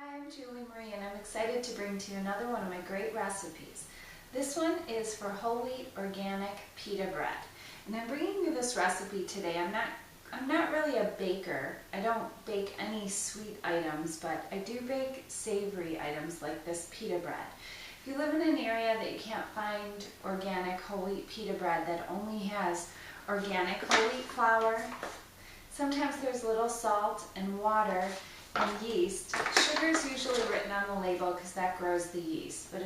Hi, I'm Julie Marie and I'm excited to bring to you another one of my great recipes. This one is for whole wheat organic pita bread. And I'm bringing you this recipe today. I'm not really a baker. I don't bake any sweet items, but I do bake savory items like this pita bread. If you live in an area that you can't find organic whole wheat pita bread that only has organic whole wheat flour, sometimes there's little salt and water and yeast. Sugar is usually written on the label because that grows the yeast. But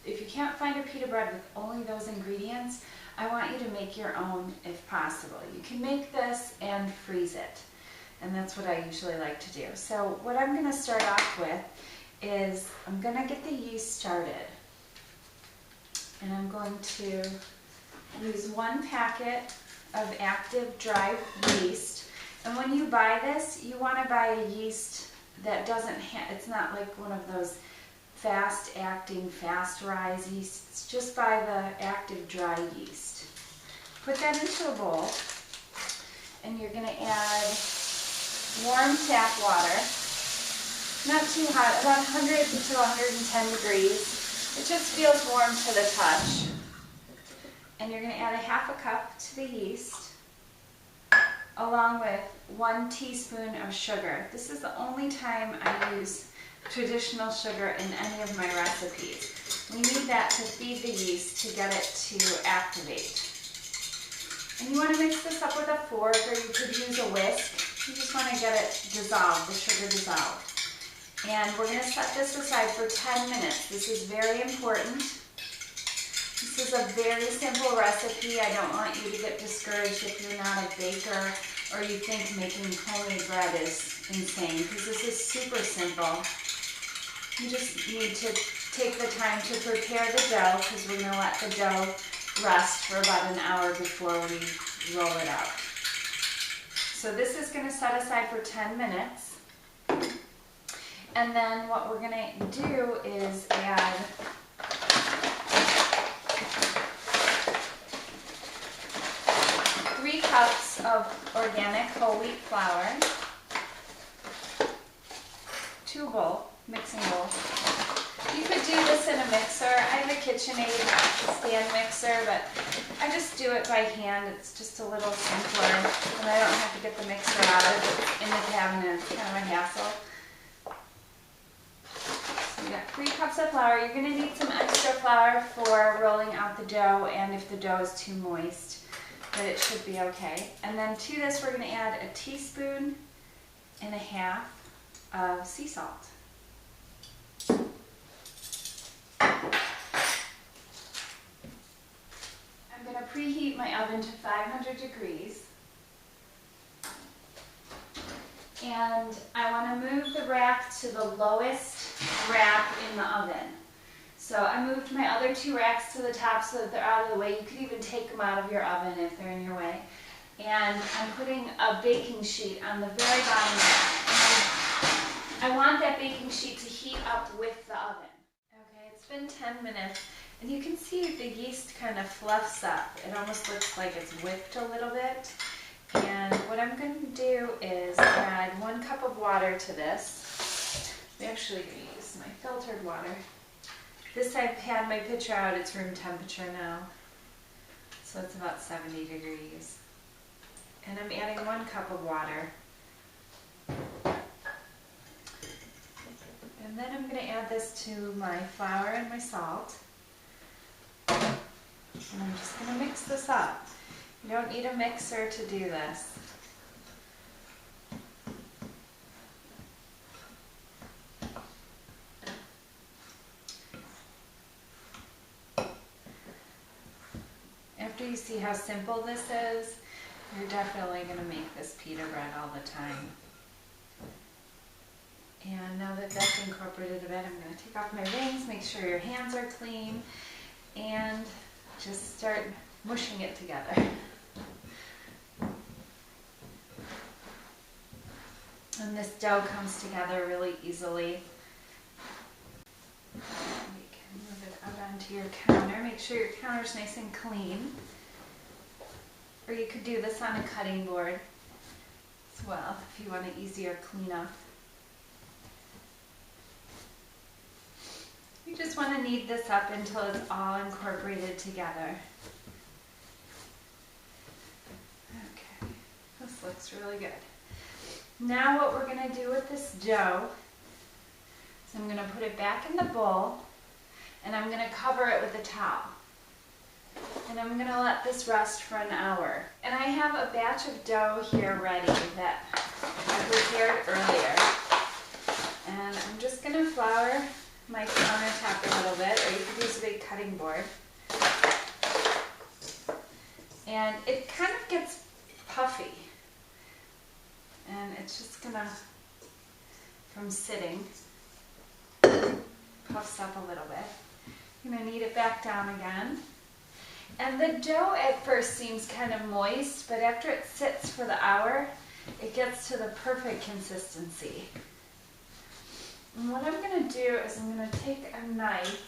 if you can't find a pita bread with only those ingredients, I want you to make your own if possible. You can make this and freeze it. And that's what I usually like to do. So what I'm going to start off with is I'm going to get the yeast started. And I'm going to use 1 packet of active dry yeast. And when you buy this, you want to buy a yeast that doesn't it's not like one of those fast-acting, fast-rise yeasts. Just buy the active dry yeast. Put that into a bowl, and you're going to add warm tap water. Not too hot, about 100 to 110 degrees. It just feels warm to the touch. And you're going to add a ½ cup to the yeast, along with 1 teaspoon of sugar. This is the only time I use traditional sugar in any of my recipes. We need that to feed the yeast to get it to activate. And you want to mix this up with a fork, or you could use a whisk. You just want to get it dissolved, the sugar dissolved. And we're going to set this aside for 10 minutes. This is very important. This is a very simple recipe. I don't want you to get discouraged if you're not a baker or you think making homemade bread is insane, because this is super simple. You just need to take the time to prepare the dough, because we're going to let the dough rest for about an hour before we roll it out. So this is going to set aside for 10 minutes. And then what we're going to do is add three cups of organic whole wheat flour, 2 mixing bowl. You could do this in a mixer. I have a KitchenAid stand mixer, but I just do it by hand. It's just a little simpler, and I don't have to get the mixer out of it in the cabinet. It's kind of a hassle. So you got 3 cups of flour. You're going to need some extra flour for rolling out the dough, and if the dough is too moist, but it should be okay. And then to this, we're going to add 1.5 teaspoons of sea salt. I'm going to preheat my oven to 500 degrees. And I want to move the rack to the lowest rack in the oven. So I moved my other 2 racks to the top so that they're out of the way. You could even take them out of your oven if they're in your way. And I'm putting a baking sheet on the very bottom rack. And I want that baking sheet to heat up with the oven. Okay, it's been 10 minutes, and you can see the yeast kind of fluffs up. It almost looks like it's whipped a little bit. And what I'm going to do is add 1 cup of water to this. I'm actually going to use my filtered water. This I've had my pitcher out, it's room temperature now, so it's about 70 degrees. And I'm adding 1 cup of water. And then I'm going to add this to my flour and my salt. And I'm just going to mix this up. You don't need a mixer to do this. After you see how simple this is, you're definitely going to make this pita bread all the time. And now that that's incorporated a bit, I'm going to take off my rings, make sure your hands are clean, and just start mushing it together. And this dough comes together really easily. You can move it out onto your counter. Make sure your counter's nice and clean. Or you could do this on a cutting board as well if you want an easier cleanup. You just want to knead this up until it's all incorporated together. Okay, this looks really good. Now what we're going to do with this dough is I'm going to put it back in the bowl and I'm going to cover it with a towel. And I'm going to let this rest for an hour. And I have a batch of dough here ready that I prepared earlier. And I'm just going to flour my countertop a little bit, or you could use a big cutting board. And it kind of gets puffy. And it's just going to, from sitting, puffs up a little bit. I'm going to knead it back down again. And the dough at first seems kind of moist, but after it sits for the hour, it gets to the perfect consistency. And what I'm going to do is I'm going to take a knife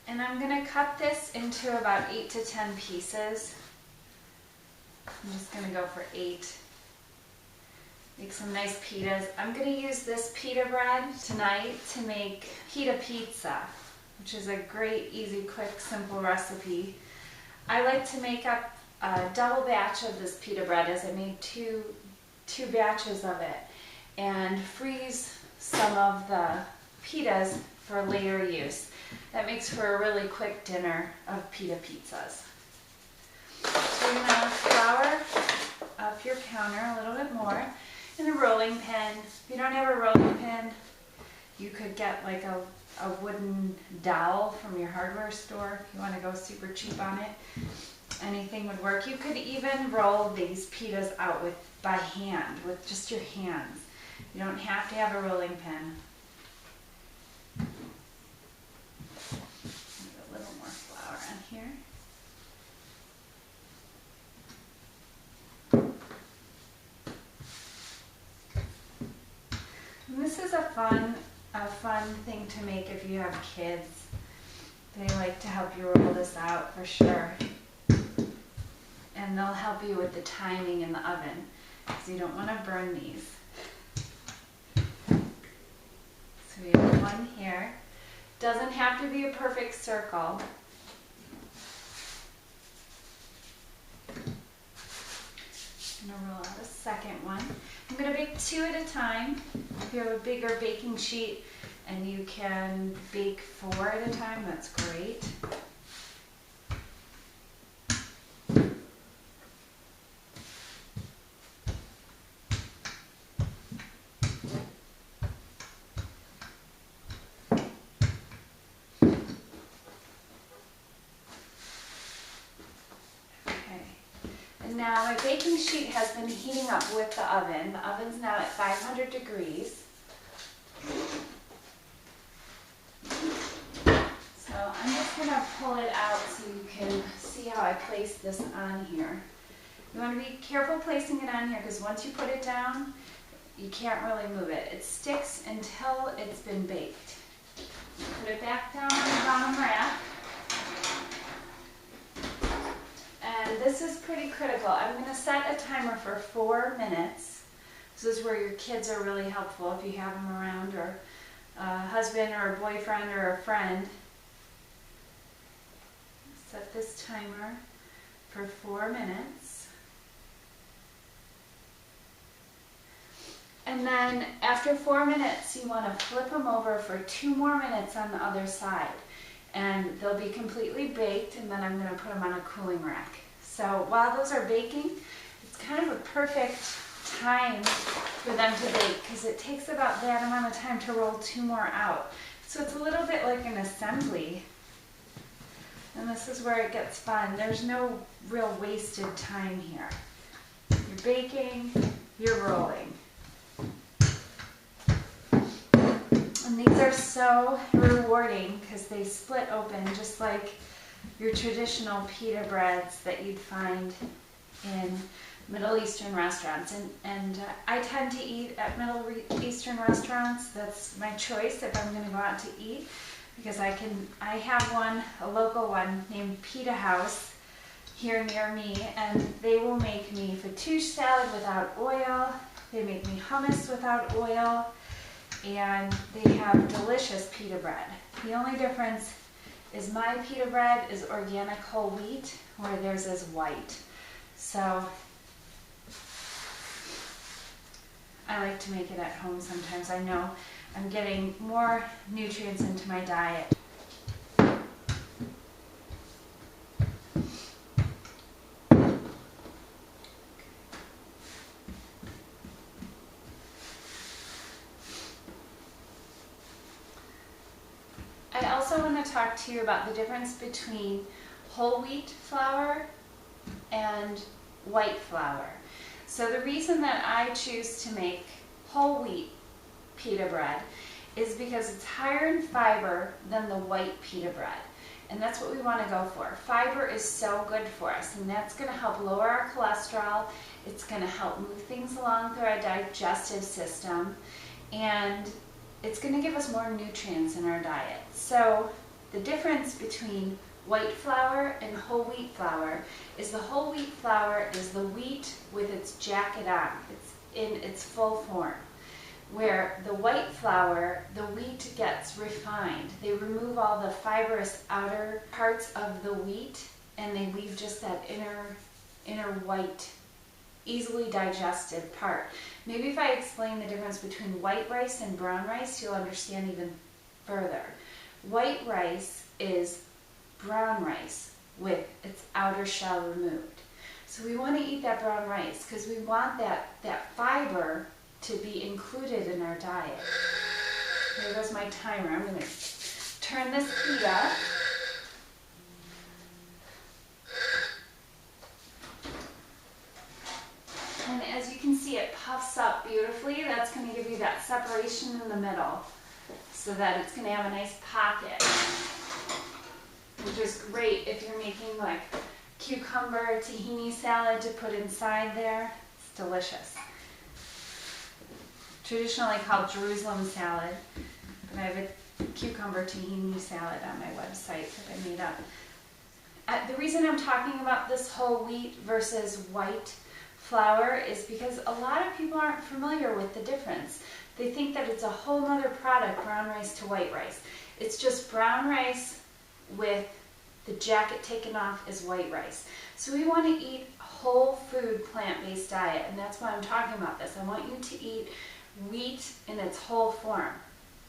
and I'm going to cut this into about 8 to 10 pieces. I'm just going to go for 8. Make some nice pitas. I'm going to use this pita bread tonight to make pita pizza, which is a great, easy, quick, simple recipe. I like to make up a double batch of this pita bread, as I made two batches of it, and freeze some of the pitas for later use. That makes for a really quick dinner of pita pizzas. So you're going to flour up your counter a little bit more in a rolling pin. If you don't have a rolling pin, you could get like a wooden dowel from your hardware store if you want to go super cheap on it. Anything would work. You could even roll these pitas out by hand, with just your hands. You don't have to have a rolling pin. A little more flour on here. And this is a fun thing to make if you have kids. They like to help you roll this out for sure. And they'll help you with the timing in the oven, because you don't want to burn these. So we have one here. Doesn't have to be a perfect circle. I'm going to roll out a second one. I'm going to bake 2 at a time. If you have a bigger baking sheet and you can bake 4 at a time, that's great. Now my baking sheet has been heating up with the oven. The oven's now at 500 degrees. So I'm just going to pull it out so you can see how I place this on here. You want to be careful placing it on here, because once you put it down, you can't really move it. It sticks until it's been baked. Put it back down on the bottom rack. And this is pretty critical. I'm going to set a timer for 4 minutes. This is where your kids are really helpful if you have them around, or a husband or a boyfriend or a friend. Set this timer for 4 minutes. And then after 4 minutes, you want to flip them over for 2 more minutes on the other side. And they'll be completely baked, and then I'm going to put them on a cooling rack. So while those are baking, it's kind of a perfect time for them to bake, because it takes about that amount of time to roll 2 more out. So it's a little bit like an assembly. And this is where it gets fun. There's no real wasted time here. You're baking, you're rolling. And these are so rewarding because they split open just like your traditional pita breads that you'd find in Middle Eastern restaurants. And I tend to eat at Middle Eastern restaurants. That's my choice if I'm going to go out to eat, because I have one, a local one named Pita House here near me, and they will make me fettuccine salad without oil. They make me hummus without oil. and they have delicious pita bread. The only difference is my pita bread is organic whole wheat, where theirs is white. So I like to make it at home sometimes. I know I'm getting more nutrients into my diet. I also want to talk to you about the difference between whole wheat flour and white flour. So the reason that I choose to make whole wheat pita bread is because it's higher in fiber than the white pita bread. And that's what we want to go for. Fiber is so good for us, and that's going to help lower our cholesterol. It's going to help move things along through our digestive system, and it's going to give us more nutrients in our diet. So the difference between white flour and whole wheat flour is the whole wheat flour is the wheat with its jacket on. It's in its full form. Where the white flour, the wheat gets refined. They remove all the fibrous outer parts of the wheat, and they leave just that inner white, easily digested part. Maybe if I explain the difference between white rice and brown rice, you'll understand even further. White rice is brown rice with its outer shell removed. So we want to eat that brown rice because we want that fiber to be included in our diet. There goes my timer. I'm going to turn this heat up. And as you can see, it puffs up beautifully. That's going to give you that separation in the middle so that it's going to have a nice pocket, which is great if you're making like cucumber tahini salad to put inside there. It's delicious. Traditionally called Jerusalem salad, but I have a cucumber tahini salad on my website that I made up. The reason I'm talking about this whole wheat versus white flour is because a lot of people aren't familiar with the difference. They think that it's a whole other product, brown rice to white rice. It's just brown rice with the jacket taken off is white rice. So we want to eat whole food, plant-based diet, and that's why I'm talking about this. I want you to eat wheat in its whole form,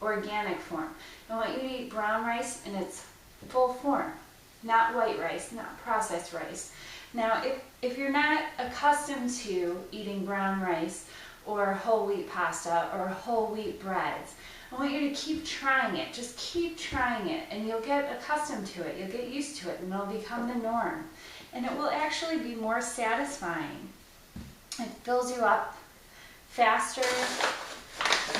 organic form. I want you to eat brown rice in its full form, not white rice, not processed rice. Now, if you're not accustomed to eating brown rice or whole wheat pasta or whole wheat breads, I want you to keep trying it. Just keep trying it, and you'll get accustomed to it. You'll get used to it, and it'll become the norm. And it will actually be more satisfying. It fills you up faster,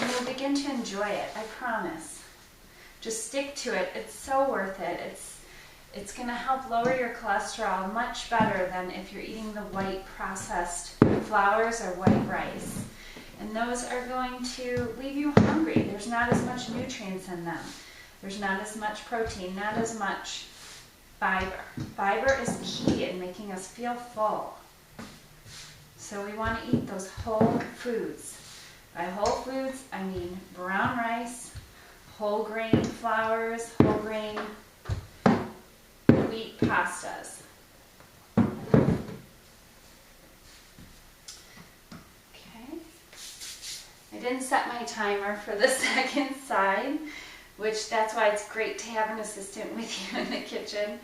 and you'll begin to enjoy it, I promise. Just stick to it. It's so worth it. It's going to help lower your cholesterol much better than if you're eating the white processed flours or white rice. And those are going to leave you hungry. There's not as much nutrients in them. There's not as much protein, not as much fiber. Fiber is key in making us feel full. So we want to eat those whole foods. By whole foods, I mean brown rice, whole grain flours, whole grain wheat pastas. Okay. I didn't set my timer for the second side, which that's why it's great to have an assistant with you in the kitchen.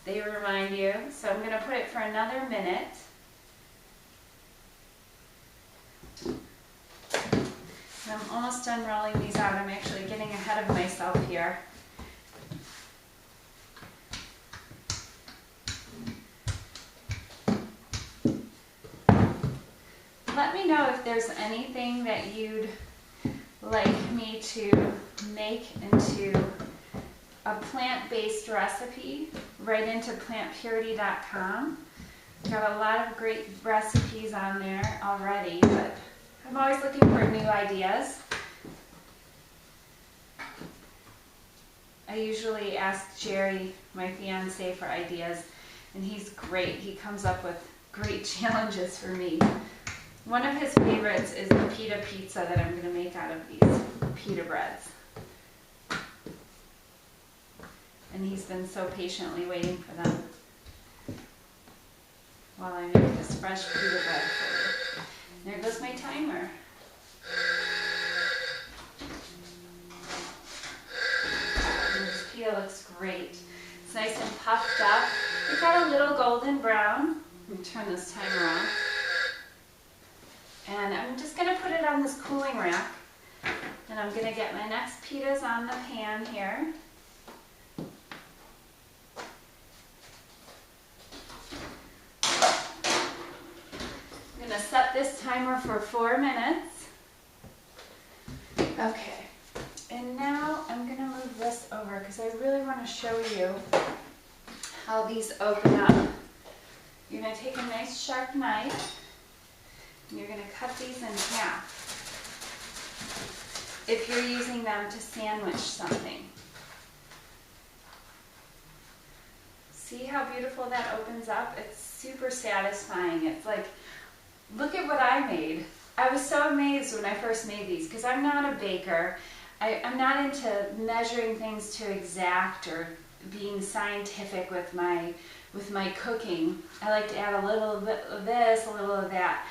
They remind you. So I'm going to put it for another minute. I'm almost done rolling these out. I'm actually getting ahead of myself here. Let me know if there's anything that you'd like me to make into a plant-based recipe right into plantpurity.com. I've got a lot of great recipes on there already, but I'm always looking for new ideas. I usually ask Jerry, my fiance, for ideas, and he's great. He comes up with great challenges for me. One of his favorites is the pita pizza that I'm going to make out of these pita breads. And he's been so patiently waiting for them while I make this fresh pita bread for you. There goes my timer. And this pita looks great. It's nice and puffed up. It got a little golden brown. Let me turn this timer on. And I'm just going to put it on this cooling rack. And I'm going to get my next pitas on the pan here. I'm going to set this timer for 4 minutes. Okay. And now I'm going to move this over because I really want to show you how these open up. You're going to take a nice sharp knife and you're going to cut these in half if you're using them to sandwich something. See how beautiful that opens up? It's super satisfying. It's like, look at what I made. I was so amazed when I first made these because I'm not a baker. I'm not into measuring things to exact or being scientific with my cooking. I like to add a little bit of this, a little of that.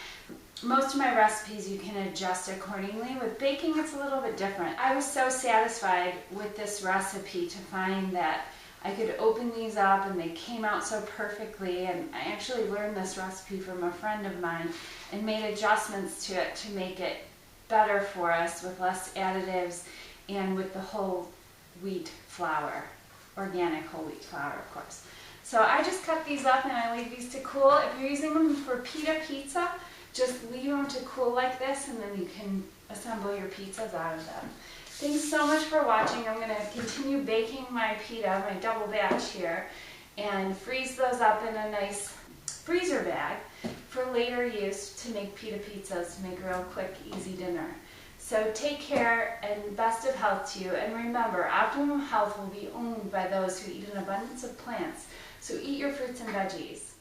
Most of my recipes you can adjust accordingly. With baking it's a little bit different. I was so satisfied with this recipe to find that I could open these up and they came out so perfectly, and I actually learned this recipe from a friend of mine and made adjustments to it to make it better for us with less additives and with the whole wheat flour, organic whole wheat flour of course. So I just cut these up and I leave these to cool. If you're using them for pita pizza, just leave them to cool like this and then you can assemble your pizzas out of them. Thanks so much for watching. I'm going to continue baking my pita, my double batch here, and freeze those up in a nice freezer bag for later use to make pita pizzas, to make a real quick, easy dinner. So take care and best of health to you. And remember, optimum health will be owned by those who eat an abundance of plants. So eat your fruits and veggies.